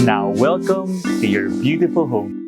Now welcome to your beautiful home.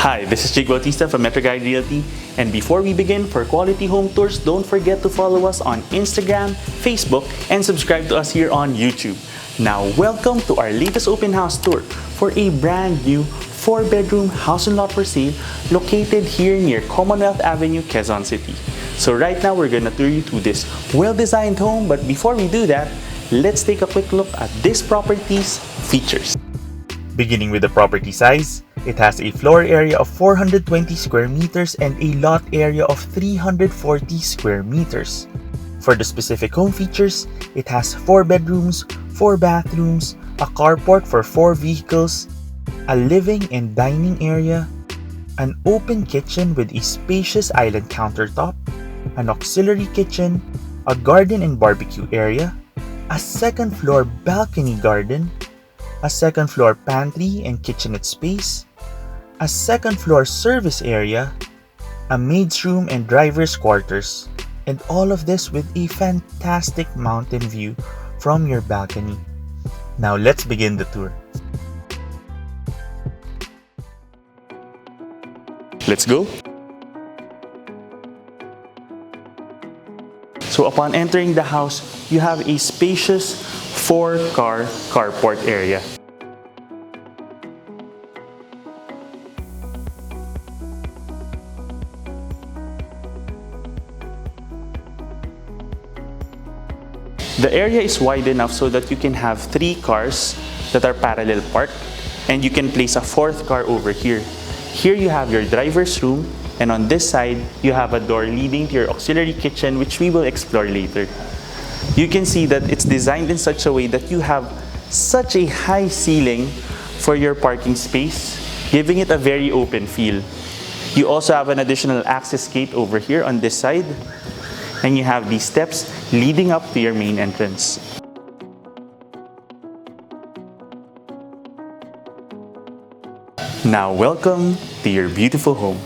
Hi, this is Jake Bautista from MetroGuide Realty, and before we begin, for quality home tours, don't forget to follow us on Instagram, Facebook, and subscribe to us here on YouTube. Now, welcome to our latest open house tour for a brand new 4-bedroom house and lot for sale located here near Commonwealth Avenue, Quezon City. So right now, we're gonna tour you through this well-designed home, but before we do that, let's take a quick look at this property's features. Beginning with the property size, it has a floor area of 420 square meters and a lot area of 340 square meters. For the specific home features, it has 4 bedrooms, 4 bathrooms, a carport for 4 vehicles, a living and dining area, an open kitchen with a spacious island countertop, an auxiliary kitchen, a garden and barbecue area, a second floor balcony garden, a second floor pantry and kitchenette space, a second floor service area, a maid's room and driver's quarters, and all of this with a fantastic mountain view from your balcony. Now let's begin the tour. Let's go! So upon entering the house, you have a spacious 4-car carport area. The area is wide enough so that you can have 3 cars that are parallel parked, and you can place a 4th car over here. Here you have your driver's room, and on this side, you have a door leading to your auxiliary kitchen, which we will explore later. You can see that it's designed in such a way that you have such a high ceiling for your parking space, giving it a very open feel. You also have an additional access gate over here on this side, and you have these steps leading up to your main entrance. Now welcome to your beautiful home.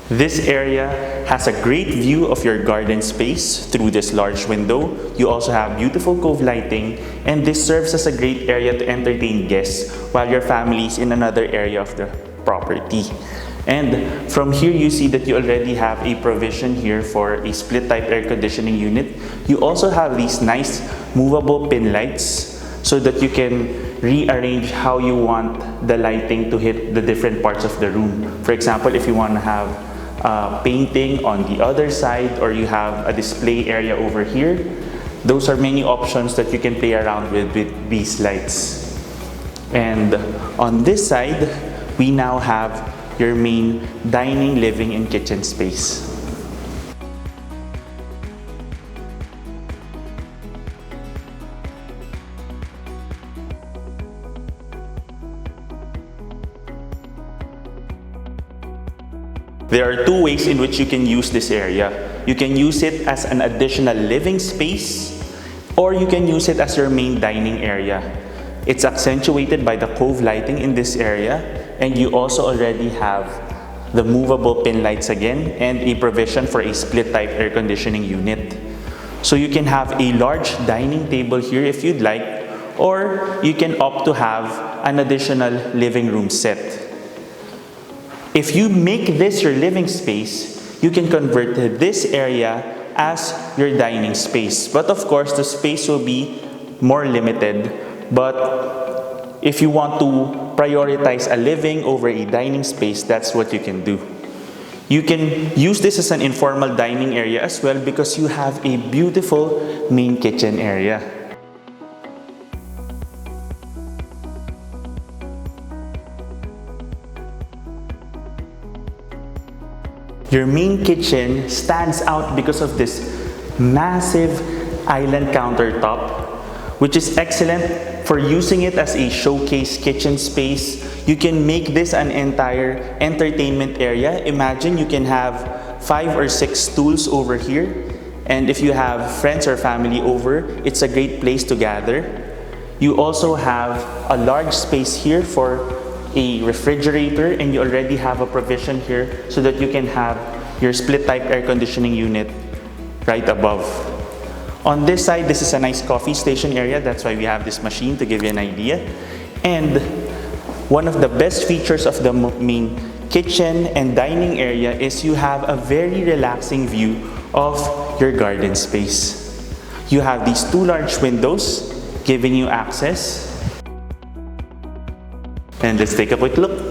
This area has a great view of your garden space through this large window. You also have beautiful cove lighting, and this serves as a great area to entertain guests while your family is in another area of the property. And from here, you see that you already have a provision here for a split type air conditioning unit. You also have these nice movable pin lights so that you can rearrange how you want the lighting to hit the different parts of the room. For example, if you want to have painting on the other side, or you have a display area over here, those are many options that you can play around with these lights. And on this side, we now have your main dining, living, and kitchen space. There are 2 ways in which you can use this area. You can use it as an additional living space, or you can use it as your main dining area. It's accentuated by the cove lighting in this area, and you also already have the movable pin lights again, and a provision for a split type air conditioning unit. So you can have a large dining table here if you'd like, or you can opt to have an additional living room set. If you make this your living space, you can convert this area as your dining space. But of course, the space will be more limited. But if you want to prioritize a living over a dining space, that's what you can do. You can use this as an informal dining area as well because you have a beautiful main kitchen area. Your main kitchen stands out because of this massive island countertop, which is excellent for using it as a showcase kitchen space. You can make this an entire entertainment area. Imagine you can have 5 or 6 stools over here, and if you have friends or family over, it's a great place to gather. You also have a large space here for a refrigerator, and you already have a provision here so that you can have your split type air conditioning unit right above. On this side, this is a nice coffee station area. That's why we have this machine to give you an idea. And one of the best features of the main kitchen and dining area is you have a very relaxing view of your garden space. You have these 2 large windows giving you access. And let's take a quick look.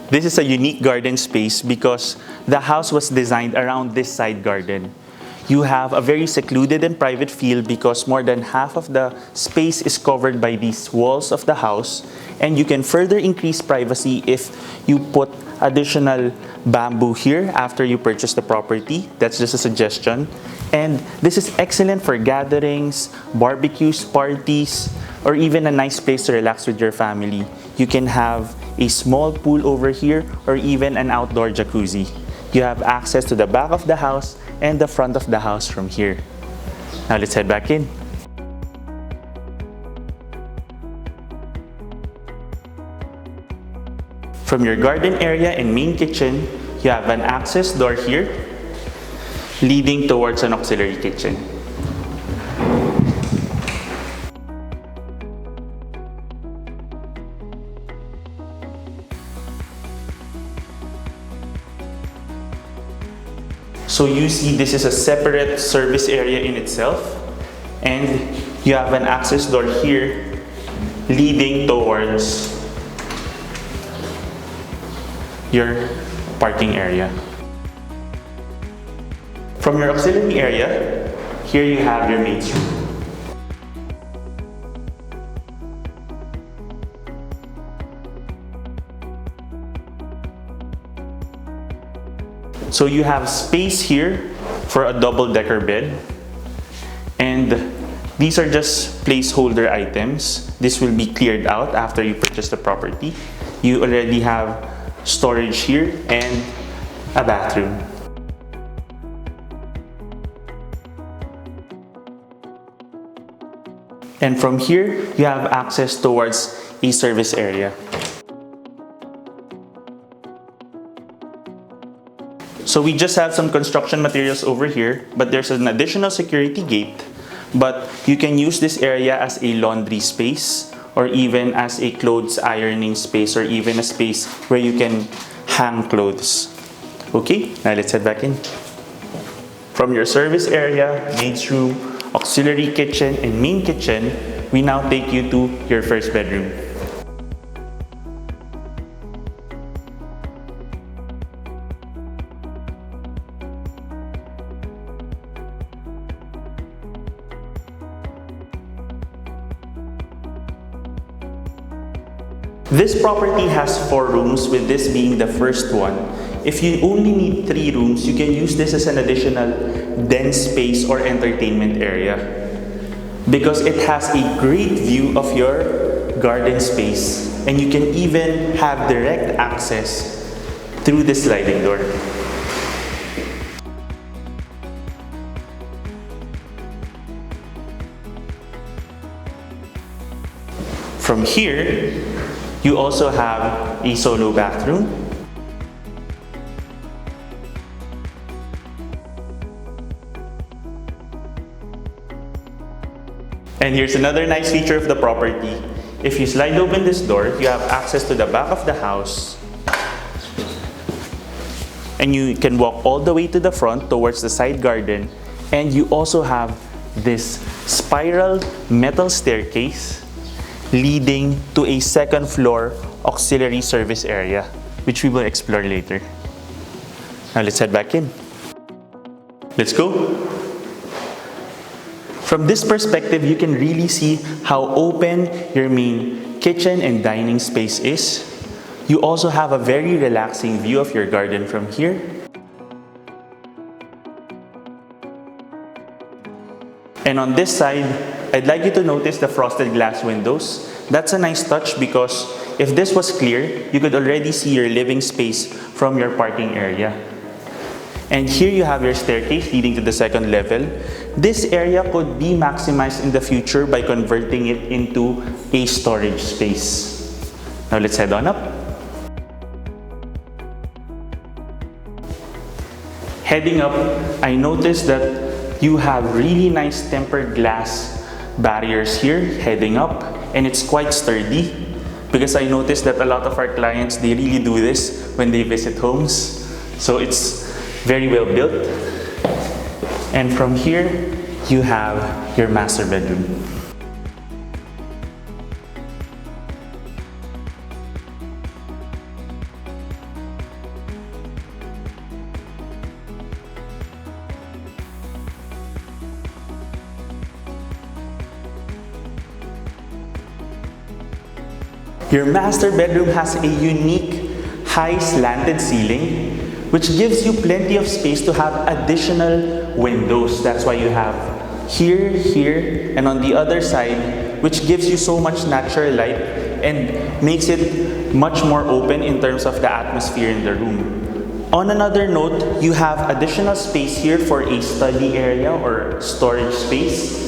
This is a unique garden space because the house was designed around this side garden. You have a very secluded and private feel because more than half of the space is covered by these walls of the house, and you can further increase privacy if you put additional bamboo here after you purchase the property. That's just a suggestion. And this is excellent for gatherings, barbecues, parties, or even a nice place to relax with your family. You can have a small pool over here or even an outdoor jacuzzi. You have access to the back of the house and the front of the house from here. Now let's head back in. From your garden area and main kitchen, you have an access door here leading towards an auxiliary kitchen. So you see this is a separate service area in itself, and you have an access door here leading towards your parking area. From your auxiliary area, here you have your maid's room. So you have space here for a double-decker bed, and these are just placeholder items. This will be cleared out after you purchase the property. You already have storage here and a bathroom. And from here, you have access towards a service area. So we just have some construction materials over here, but there's an additional security gate. But you can use this area as a laundry space, or even as a clothes ironing space, or even a space where you can hang clothes. Okay, now let's head back in. From your service area, maid's room, auxiliary kitchen, and main kitchen, we now take you to your first bedroom. This property has 4 rooms, with this being the first one. If you only need 3 rooms, you can use this as an additional den space or entertainment area, because it has a great view of your garden space, and you can even have direct access through the sliding door. From here, you also have a solo bathroom. And here's another nice feature of the property. If you slide open this door, you have access to the back of the house. And you can walk all the way to the front towards the side garden. And you also have this spiral metal staircase leading to a second floor auxiliary service area, which we will explore later. Now let's head back in. Let's go. From this perspective, you can really see how open your main kitchen and dining space is. You also have a very relaxing view of your garden from here. And on this side, I'd like you to notice the frosted glass windows. That's a nice touch because if this was clear, you could already see your living space from your parking area. And here you have your staircase leading to the second level. This area could be maximized in the future by converting it into a storage space. Now let's head on up. Heading up, I noticed that you have really nice tempered glass barriers here heading up, and it's quite sturdy because I noticed that a lot of our clients, they really do this when they visit homes. So it's very well built. And from here, you have your master bedroom. Your master bedroom has a unique high slanted ceiling, which gives you plenty of space to have additional windows. That's why you have here, here, and on the other side, which gives you so much natural light and makes it much more open in terms of the atmosphere in the room. On another note, you have additional space here for a study area or storage space.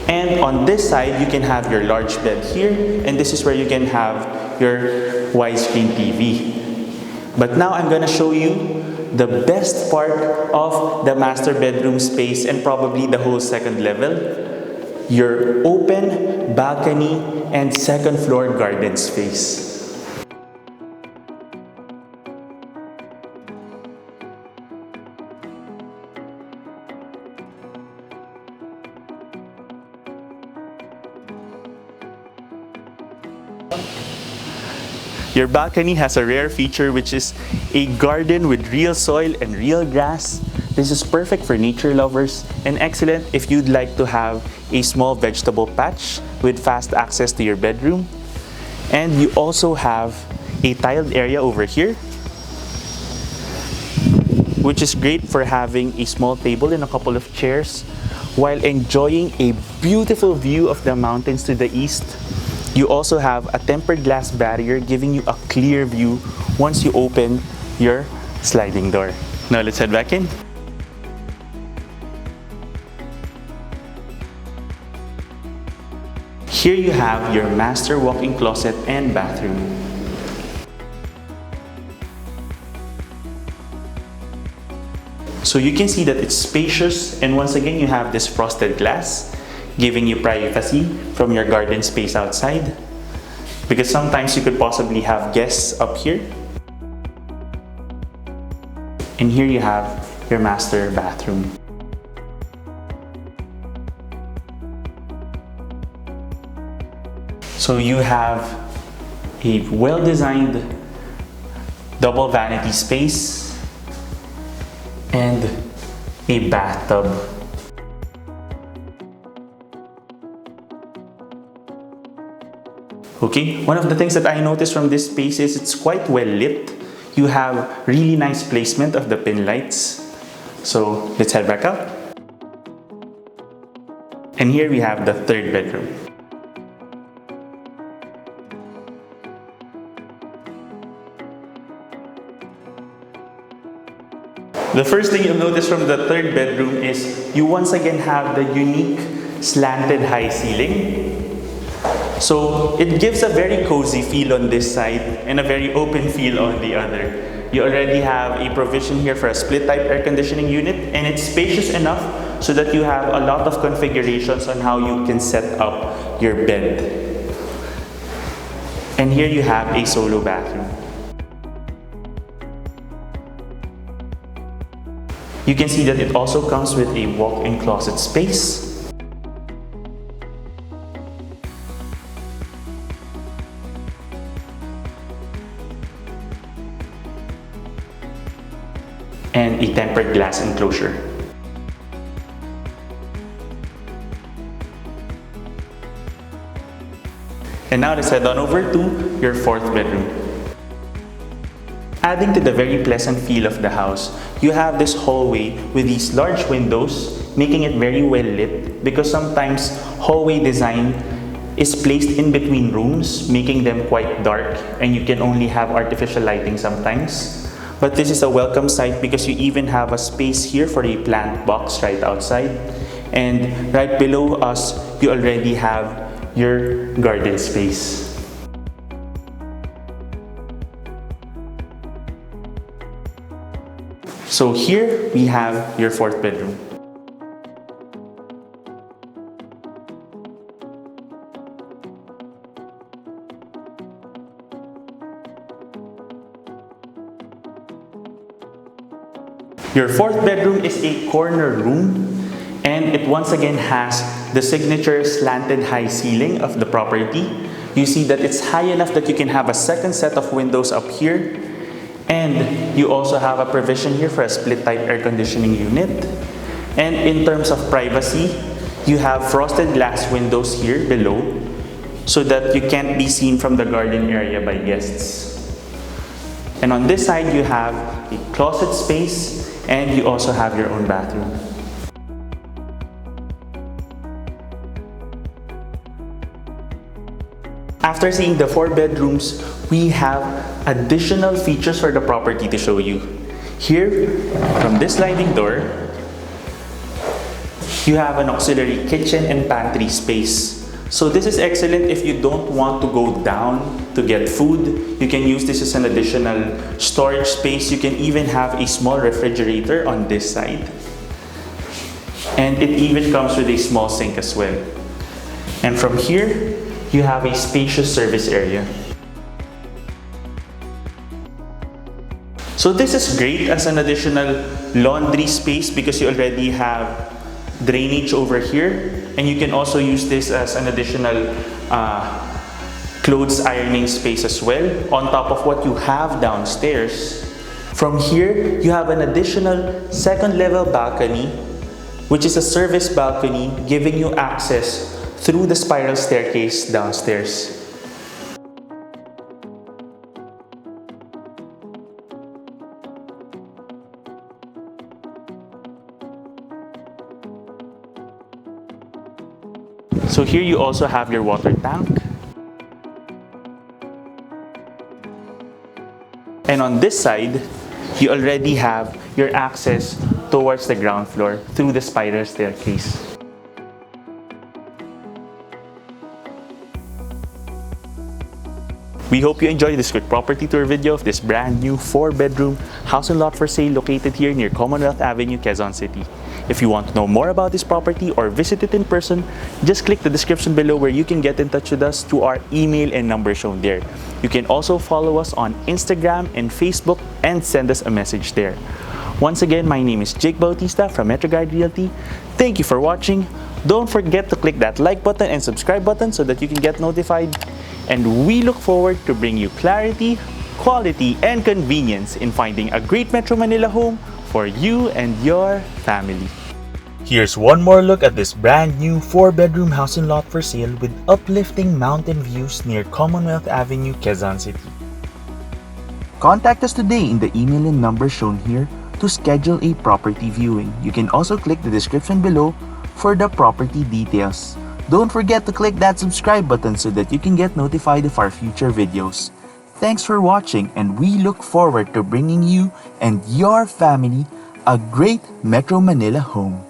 And on this side, you can have your large bed here, and this is where you can have your widescreen TV. But now I'm gonna show you the best part of the master bedroom space and probably the whole second level, your open balcony and second floor garden space. Your balcony has a rare feature, which is a garden with real soil and real grass. This is perfect for nature lovers and excellent if you'd like to have a small vegetable patch with fast access to your bedroom. And you also have a tiled area over here, which is great for having a small table and a couple of chairs while enjoying a beautiful view of the mountains to the east. You also have a tempered glass barrier giving you a clear view once you open your sliding door. Now let's head back in. Here you have your master walk-in closet and bathroom. So you can see that it's spacious, and once again you have this frosted glass giving you privacy from your garden space outside, because sometimes you could possibly have guests up here. And here you have your master bathroom. So you have a well-designed double vanity space and a bathtub. Okay, one of the things that I noticed from this space is it's quite well lit. You have really nice placement of the pin lights. So let's head back up. And here we have the third bedroom. The first thing you'll notice from the third bedroom is you once again have the unique slanted high ceiling. So it gives a very cozy feel on this side and a very open feel on the other. You already have a provision here for a split type air conditioning unit, and it's spacious enough so that you have a lot of configurations on how you can set up your bed. And here you have a solo bathroom. You can see that it also comes with a walk-in closet space. and a tempered glass enclosure. And now let's head on over to your fourth bedroom. Adding to the very pleasant feel of the house, you have this hallway with these large windows, making it very well lit because sometimes hallway design is placed in between rooms, making them quite dark, and you can only have artificial lighting sometimes. But this is a welcome sight because you even have a space here for a plant box right outside. And right below us, you already have your garden space. So here we have your fourth bedroom. Your fourth bedroom is a corner room, and it once again has the signature slanted high ceiling of the property. You see that it's high enough that you can have a second set of windows up here, and you also have a provision here for a split type air conditioning unit. And in terms of privacy, you have frosted glass windows here below so that you can't be seen from the garden area by guests. And on this side, you have a closet space, and you also have your own bathroom. After seeing the 4 bedrooms, we have additional features for the property to show you. Here, from this sliding door, you have an auxiliary kitchen and pantry space. So this is excellent if you don't want to go down to get food. You can use this as an additional storage space. You can even have a small refrigerator on this side. And it even comes with a small sink as well. And from here, you have a spacious service area. So this is great as an additional laundry space because you already have drainage over here, and you can also use this as an additional clothes ironing space as well, on top of what you have downstairs. From here, you have an additional second level balcony, which is a service balcony giving you access through the spiral staircase downstairs. So here you also have your water tank. And on this side, you already have your access towards the ground floor through the spiral staircase. We hope you enjoyed this quick property tour video of this brand new 4-bedroom house and lot for sale located here near Commonwealth Avenue, Quezon City. If you want to know more about this property or visit it in person, just click the description below where you can get in touch with us through our email and number shown there. You can also follow us on Instagram and Facebook and send us a message there. Once again, my name is Jake Bautista from MetroGuide Realty. Thank you for watching. Don't forget to click that like button and subscribe button so that you can get notified. And we look forward to bring you clarity, quality, and convenience in finding a great Metro Manila home for you and your family. Here's one more look at this brand new 4-bedroom house and lot for sale with uplifting mountain views near Commonwealth Avenue, Quezon City. Contact us today in the email and number shown here to schedule a property viewing. You can also click the description below for the property details. Don't forget to click that subscribe button so that you can get notified of our future videos. Thanks for watching, and we look forward to bringing you and your family a great Metro Manila home.